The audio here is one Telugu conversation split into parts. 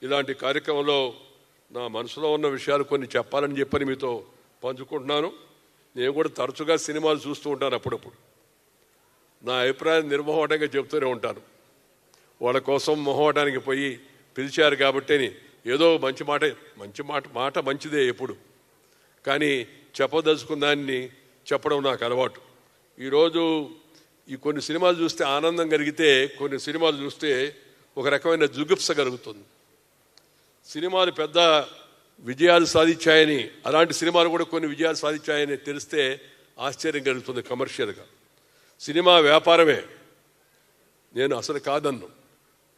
ఇలాంటి కార్యక్రమంలో నా మనసులో ఉన్న విషయాలు కొన్ని చెప్పాలని చెప్పని మీతో పంచుకుంటున్నాను. నేను కూడా తరచుగా సినిమాలు చూస్తూ ఉంటాను. అప్పుడప్పుడు నా అభిప్రాయం నిర్మోహటంగా చెప్తూనే ఉంటాను. వాళ్ళ కోసం మొహవటానికి పోయి పిలిచారు కాబట్టి ఏదో మంచి మాట మంచిదే ఎప్పుడు, కానీ చెప్పదలుచుకున్న దాన్ని చెప్పడం నాకు అలవాటు. ఈరోజు ఈ కొన్ని సినిమాలు చూస్తే ఆనందం కలిగితే, కొన్ని సినిమాలు చూస్తే ఒక రకమైన జుగుప్స కలుగుతుంది. సినిమాలు పెద్ద విజయాలు సాధించాయని, అలాంటి సినిమాలు కూడా కొన్ని విజయాలు సాధించాయని తెలిస్తే ఆశ్చర్యం కలుగుతుంది. కమర్షియల్గా సినిమా వ్యాపారమే, నేను అసలు కాదన్ను,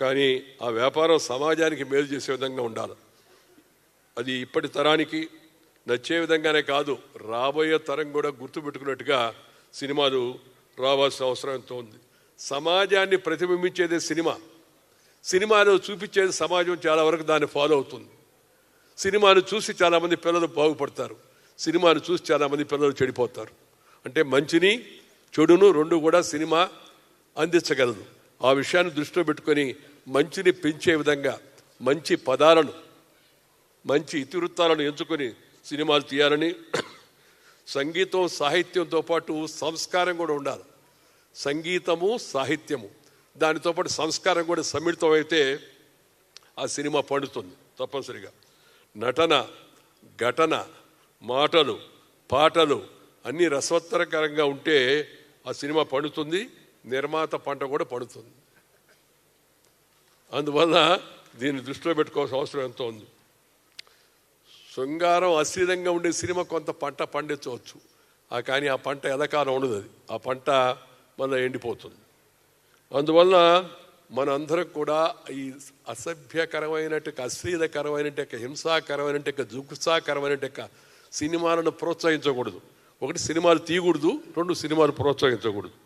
కానీ ఆ వ్యాపారం సమాజానికి మేలు చేసే విధంగా ఉండాలి. అది ఇప్పటి తరానికి నచ్చే విధంగానే కాదు, రాబోయే తరం కూడా గుర్తుపెట్టుకున్నట్టుగా సినిమాలు రావాల్సిన అవసరం ఎంతో ఉంది. సమాజాన్ని ప్రతిబింబించేదే సినిమా. సినిమాలో చూపించేది సమాజం చాలా వరకు దాన్ని ఫాలో అవుతుంది. సినిమాను చూసి చాలామంది పిల్లలు బాగుపడతారు, సినిమాను చూసి చాలామంది పిల్లలు చెడిపోతారు. అంటే మంచిని చెడును రెండు కూడా సినిమా అందించగలదు. ఆ విషయాన్ని దృష్టిలో పెట్టుకొని మంచిని పెంచే విధంగా మంచి పదాలను, మంచి ఇతివృత్తాలను ఎంచుకొని సినిమాలు తీయాలని, సంగీతం సాహిత్యంతో పాటు సంస్కారం కూడా ఉండాలి. సంగీతము సాహిత్యము దానితో పాటు సంస్కారం కూడా సమ్మిళితం అయితే ఆ సినిమా పండుతుంది తప్పనిసరిగా. నటన, ఘటన, మాటలు, పాటలు అన్నీ రసవత్తరకరంగా ఉంటే ఆ సినిమా పండుతుంది, నిర్మాత పంట కూడా పండుతుంది. అందువల్ల దీన్ని దృష్టిలో పెట్టుకోవాల్సిన అవసరం ఎంతో ఉంది. శృంగారం అశ్లీలంగా ఉండే సినిమా కొంత పంట పండించవచ్చు, కానీ ఆ పంట ఎలకాలం ఉండదు. అది ఆ పంట మళ్ళీ ఎండిపోతుంది. అందువల్ల మనందరం కూడా ఈ అసభ్యకరమైనట్టు, అశ్లీలకరమైనట్టు, హింసాకరమైనట్టు, జుగుప్సాకరమైనట్టు సినిమాలను ప్రోత్సహించకూడదు. ఒకటి, సినిమాలు తీయకూడదు. రెండు, సినిమాలు ప్రోత్సహించకూడదు.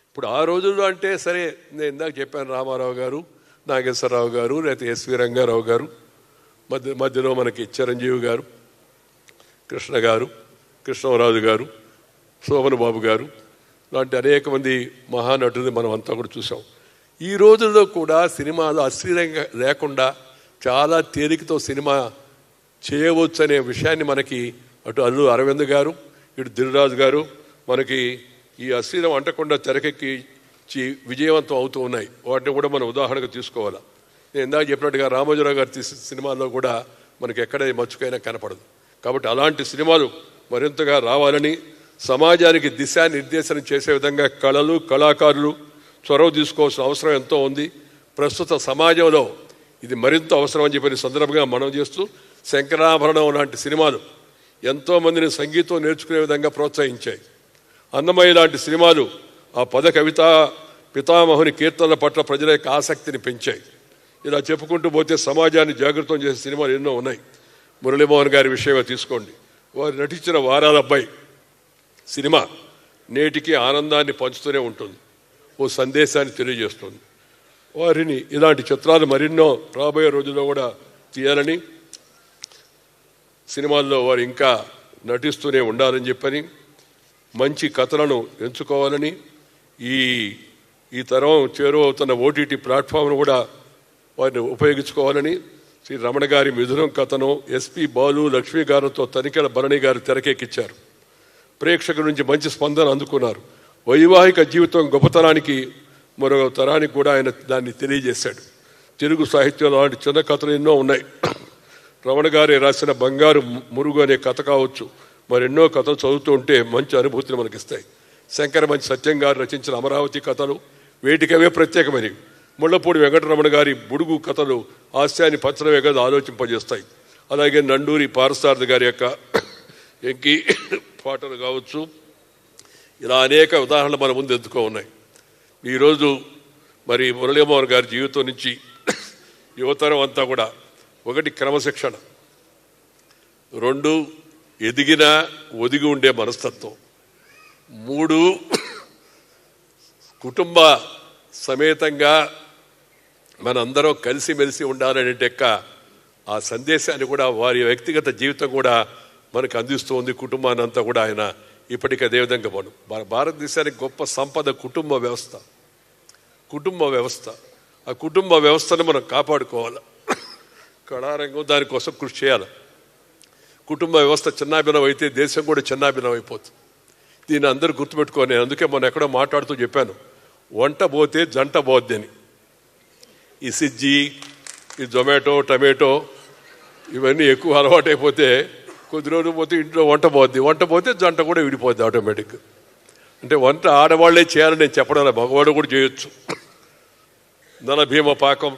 ఇప్పుడు ఆ రోజుల్లో అంటే సరే, నేను ఇందాక చెప్పాను, రామారావు గారు, నాగేశ్వరరావు గారు, లేకపోతే ఎస్వి రంగారావు గారు, మధ్యలో మనకి చిరంజీవి గారు, కృష్ణ గారు, కృష్ణరాజు గారు, శోభన్ బాబు గారు లాంటి అనేక మంది మహానటులు మనం అంతా కూడా చూసాం. ఈ రోజుల్లో కూడా సినిమాలు అశ్లీలంగా లేకుండా చాలా తేలికతో సినిమా చేయవచ్చు అనే విషయాన్ని మనకి అటు అల్లు అరవింద్ గారు, ఇటు దిల్రాజు గారు మనకి ఈ అశ్లీలం అంటకుండా తెరకెక్కించి విజయవంతం అవుతూ ఉన్నాయి. వాటిని కూడా మనం ఉదాహరణగా తీసుకోవాలి. నేను ఇందాక చెప్పినట్టుగా రామోజీరావు గారు తీసిన సినిమాల్లో కూడా మనకి ఎక్కడ మచ్చుకైనా కనపడదు. కాబట్టి అలాంటి సినిమాలు మరింతగా రావాలని, సమాజానికి దిశానిర్దేశనం చేసే విధంగా కళలు, కళాకారులు చొరవ తీసుకోవాల్సిన అవసరం ఎంతో ఉంది. ప్రస్తుత సమాజంలో ఇది మరింత అవసరం అని చెప్పిన సందర్భంగా మనం చేస్తూ, శంకరాభరణం లాంటి సినిమాలు ఎంతోమందిని సంగీతం నేర్చుకునే విధంగా ప్రోత్సహించాయి. అన్నమయ్య లాంటి సినిమాలు ఆ పద కవిత పితామహుని కీర్తనల పట్ల ప్రజల యొక్క ఆసక్తిని పెంచాయి. ఇలా చెప్పుకుంటూ పోతే సమాజాన్ని జాగృతం చేసే సినిమాలు ఎన్నో ఉన్నాయి. మురళీమోహన్ గారి విషయంగా తీసుకోండి. వారు నటించిన వారాల అబ్బాయి సినిమా నేటికి ఆనందాన్ని పంచుతూనే ఉంటుంది, ఓ సందేశాన్ని తెలియజేస్తుంది. వారిని ఇలాంటి చిత్రాలు మరెన్నో రాబోయే రోజుల్లో కూడా తీయాలని, సినిమాల్లో వారు ఇంకా నటిస్తూనే ఉండాలని చెప్పని, మంచి కథలను ఎంచుకోవాలని, ఈ తరం చేరువవుతున్న ఓటీటీ ప్లాట్ఫామ్ను కూడా వారిని ఉపయోగించుకోవాలని శ్రీ రమణ గారి మిథునం కథను ఎస్పి బాలు, లక్ష్మీ గారితో తనికెల భరణి గారు తెరకెక్కించారు. ప్రేక్షకుల నుంచి మంచి స్పందన అందుకున్నారు. వైవాహిక జీవితం గొప్పతనానికి మరో తరానికి కూడా ఆయన దాన్ని తెలియజేశాడు. తెలుగు సాహిత్యంలో అలాంటి చిన్న కథలు ఎన్నో ఉన్నాయి. రమణ గారి రాసిన బంగారు మురుగు అనే కథ కావచ్చు, మరెన్నో కథలు చదువుతూ ఉంటే మంచి అనుభూతిని మనకిస్తాయి. శంకరమంచి సత్యం గారు రచించిన అమరావతి కథలు వేటికవే ప్రత్యేకమైనవి. ముళ్ళపూడి వెంకటరమణ గారి బుడుగు కథలు హాస్యాన్ని పంచడమే కాదు ఆలోచింపజేస్తాయి. అలాగే నండూరి పారసారథి గారి యొక్క ఎంకి పాటలు కావచ్చు, ఇలా అనేక ఉదాహరణలు మన ముందు ఎందుకో ఉన్నాయి. ఈరోజు మరి మురళీమోహన్ గారి జీవితం నుంచి యువతరం అంతా కూడా, ఒకటి క్రమశిక్షణ, రెండు ఎదిగిన ఒదిగి ఉండే మనస్తత్వం, మూడు కుటుంబ సమేతంగా మనందరం కలిసిమెలిసి ఉండాలనే ఆ సందేశాన్ని కూడా వారి వ్యక్తిగత జీవితం కూడా మనకు అందిస్తూ ఉంది. కుటుంబాన్ని అంతా కూడా ఆయన ఇప్పటికీ అదేవిధంగా మన భారతదేశానికి గొప్ప సంపద కుటుంబ వ్యవస్థ. ఆ కుటుంబ వ్యవస్థను మనం కాపాడుకోవాలి. కళారంగం దానికోసం కృషి చేయాలి. కుటుంబ వ్యవస్థ చిన్నాభిన్నం అయితే దేశం కూడా చిన్నాభిన్నం అయిపోతుంది. దీన్ని అందరూ గుర్తుపెట్టుకోని నేను అందుకే మొన్న ఎక్కడో మాట్లాడుతూ చెప్పాను, వంట పోతే జంట పోద్ది అని. ఈ స్విగ్గీ, ఈ జొమాటో, టమాటో ఇవన్నీ ఎక్కువ అలవాటైపోతే కొద్ది రోజులు పోతే ఇంట్లో వంట పోద్ది, వంట పోతే జంట కూడా విడిపోద్ది ఆటోమేటిక్గా. అంటే వంట ఆడవాళ్లే చేయాలని నేను చెప్పడం, మగవాడు కూడా చేయొచ్చు. నలభీమ పాకం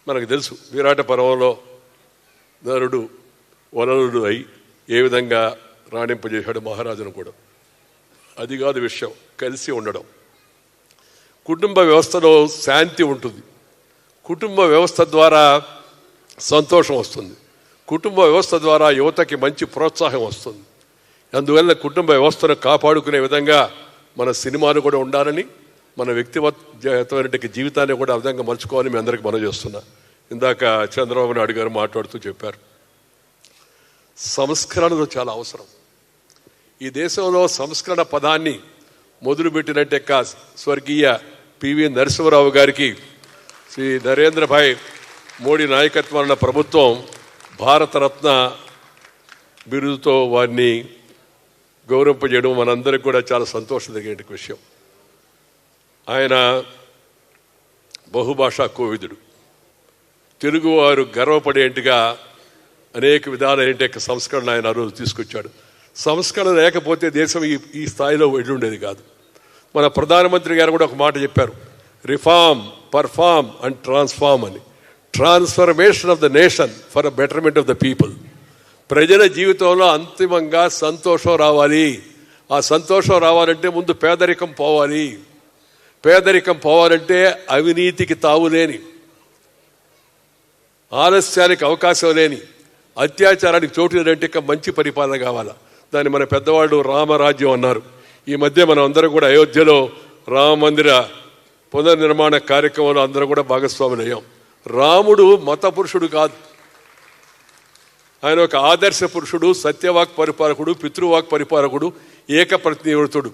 మనకు తెలుసు. విరాట పర్వంలో నరుడు వనరుడు అయి ఏ విధంగా రాణింపజేశాడు మహారాజును కూడా. అది కాదు విషయం, కలిసి ఉండడం. కుటుంబ వ్యవస్థలో శాంతి ఉంటుంది. కుటుంబ వ్యవస్థ ద్వారా సంతోషం వస్తుంది. కుటుంబ వ్యవస్థ ద్వారా యువతకి మంచి ప్రోత్సాహం వస్తుంది. అందువల్ల కుటుంబ వ్యవస్థను కాపాడుకునే విధంగా మన సినిమాలు కూడా ఉండాలని, మన వ్యక్తిగతమైన జీవితాన్ని కూడా ఆ విధంగా మలుచుకోవాలని మీ అందరికీ మనం చేస్తున్నా. ఇందాక చంద్రబాబు నాయుడు గారు మాట్లాడుతూ చెప్పారు, సంస్కరణలు చాలా అవసరం. ఈ దేశంలో సంస్కరణ పదాన్ని మొదలుపెట్టినట్టే స్వర్గీయ పివి నరసింహరావు గారికి శ్రీ నరేంద్రభాయ్ మోడీ నాయకత్వాన్ని ప్రభుత్వం భారతరత్న బిరుదుతో వారిని గౌరవింపజేయడం మనందరికీ కూడా చాలా సంతోషదగిన విషయం. ఆయన బహుభాషా కోవిదుడు. తెలుగువారు గర్వపడేట్టుగా అనేక విధాలైన సంస్కరణ ఆయన ఆ రోజు తీసుకొచ్చాడు. సంస్కరణ లేకపోతే దేశం ఈ స్థాయిలో వెళ్ళుండేది కాదు. మన ప్రధానమంత్రి గారు కూడా ఒక మాట చెప్పారు, రిఫార్మ్, పర్ఫార్మ్ అండ్ ట్రాన్స్ఫార్మ్ అని. Transformation of the nation for a betterment of the people. ప్రజల జీవితంలో అంతిమంగా సంతోషం రావాలి. ఆ సంతోషం రావాలంటే ముందు పేదరికం పోవాలి. పేదరికం పోవాలంటే అవినీతికి తావులేని, ఆలస్యానికి అవకాశం లేని, అత్యాచారానికి చోటు లేదంటే మంచి పరిపాలన కావాలా. దాన్ని మన పెద్దవాళ్ళు రామరాజ్యం అన్నారు. ఈ మధ్య మనం అందరం కూడా అయోధ్యలో రామ మందిర పునర్నిర్మాణ కార్యక్రమంలో అందరూ కూడా భాగస్వాములు అయ్యాం. రాముడు మత పురుషుడు కాదు, ఆయన ఒక ఆదర్శ పురుషుడు, సత్యవాక్ పరిపాలకుడు, పితృవాక్ పరిపాలకుడు, ఏకప్రతినివృతుడు.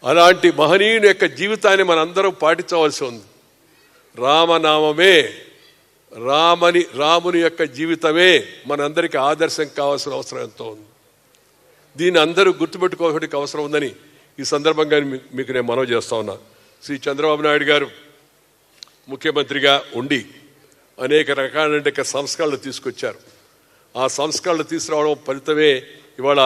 అలాంటి మహనీయుని యొక్క జీవితాన్ని మనందరం పాటించవలసి ఉంది. రామనామమే, రాముని యొక్క జీవితమే మనందరికీ ఆదర్శం కావాల్సిన అవసరం ఎంతో ఉంది. దీన్ని అందరూ గుర్తుపెట్టుకోవడానికి అవసరం ఉందని ఈ సందర్భంగా మీకు నేను మనవి చేస్తా ఉన్నా. శ్రీ చంద్రబాబు నాయుడు గారు ముఖ్యమంత్రిగా ఉండి అనేక రకాలైన సంస్కరణలు తీసుకొచ్చారు. ఆ సంస్కరణలు తీసుకురావడం ఫలితమే ఇవాళ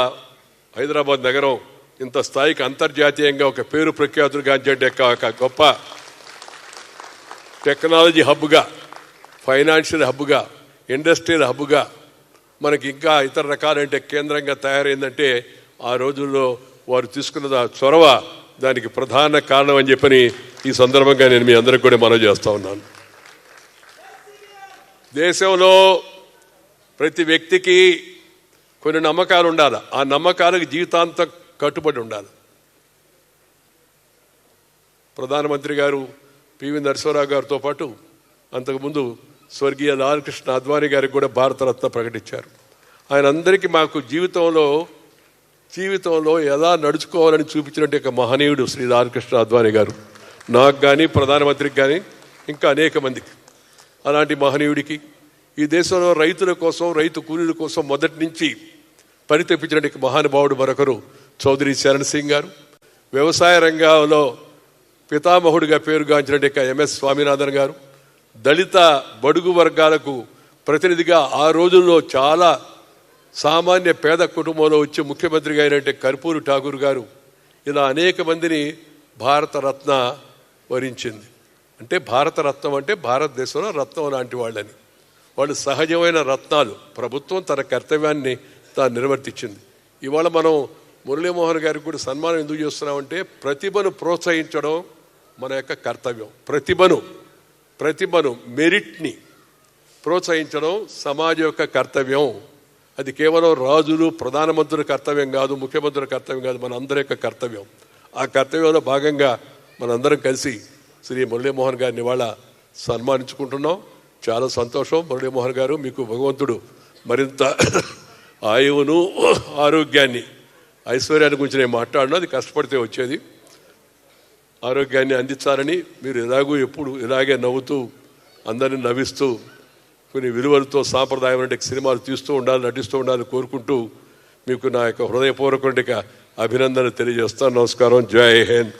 హైదరాబాద్ నగరం ఇంత స్థాయికి అంతర్జాతీయంగా ఒక పేరు ప్రఖ్యాతులు గాంచే ఒక గొప్ప టెక్నాలజీ హబ్గా, ఫైనాన్షియల్ హబ్గా, ఇండస్ట్రియల్ హబ్గా మనకి ఇంకా ఇతర రకాలంటే కేంద్రంగా తయారైందంటే ఆ రోజుల్లో వారు తీసుకున్న చొరవ దానికి ప్రధాన కారణం అని చెప్పని ఈ సందర్భంగా నేను మీ అందరికి కూడా మనవి చేస్తూ ఉన్నాను. దేశంలో ప్రతి వ్యక్తికి కొన్ని నమ్మకాలు ఉండాలి. ఆ నమ్మకాలకు జీవితాంతం కట్టుబడి ఉండాలి. ప్రధానమంత్రి గారు పివి నరసింహరావు గారితో పాటు అంతకుముందు స్వర్గీయ లాల్కృష్ణ అద్వానీ గారికి కూడా భారతరత్న ప్రకటించారు. ఆయన అందరికీ మాకు జీవితంలో ఎలా నడుచుకోవాలని చూపించినట్టు ఒక మహనీయుడు శ్రీ లాల్కృష్ణ అద్వానీ గారు. నాకు కానీ, ప్రధానమంత్రికి కానీ, ఇంకా అనేక మందికి. అలాంటి మహనీయుడికి ఈ దేశంలో రైతుల కోసం, రైతు కూలీల కోసం మొదటి నుంచి పరితపించినట్టు మహానుభావుడు మరొకరు చౌదరి చరణ్ సింగ్ గారు. వ్యవసాయ రంగంలో పితామహుడిగా పేరుగాంచినట్టు ఎంఎస్ స్వామినాథన్ గారు. దళిత బడుగు వర్గాలకు ప్రతినిధిగా ఆ రోజుల్లో చాలా సామాన్య పేద కుటుంబంలో వచ్చి ముఖ్యమంత్రిగా అయినట్టే కర్పూరి ఠాకూర్ గారు. ఇలా అనేక మందిని భారతరత్న వరించింది. అంటే భారతరత్నం అంటే భారతదేశంలో రత్నం లాంటి వాళ్ళని. వాళ్ళు సహజమైన రత్నాలు. ప్రభుత్వం తన కర్తవ్యాన్ని తాను నిర్వర్తించింది. ఇవాళ మనం మురళీమోహన్ గారికి కూడా సన్మానం ఎందుకు చేస్తున్నామంటే ప్రతిభను ప్రోత్సహించడం మన యొక్క కర్తవ్యం. ప్రతిభను మెరిట్ని ప్రోత్సహించడం సమాజం యొక్క కర్తవ్యం. అది కేవలం రాజులు, ప్రధానమంత్రుల కర్తవ్యం కాదు, ముఖ్యమంత్రుల కర్తవ్యం కాదు, మన అందరి యొక్క కర్తవ్యం. ఆ కర్తవ్యంలో భాగంగా మనందరం కలిసి శ్రీ మురళీమోహన్ గారిని ఇవాళ సన్మానించుకుంటున్నాం. చాలా సంతోషం. మురళీమోహన్ గారు, మీకు భగవంతుడు మరింత ఆయువును, ఆరోగ్యాన్ని, ఐశ్వర్యాన్ని గురించి నేను మాట్లాడినా అది కష్టపడితే వచ్చేది. ఆరోగ్యాన్ని అందించాలని, మీరు ఎలాగూ ఎప్పుడు ఇలాగే నవ్వుతూ అందరినీ నవ్విస్తూ కొన్ని విలువలతో సాంప్రదాయం అంటే సినిమాలు తీస్తూ ఉండాలి, నటిస్తూ ఉండాలని కోరుకుంటూ మీకు నా యొక్క హృదయపూర్వక అభినందనలు తెలియజేస్తాను. నమస్కారం. జై హింద్.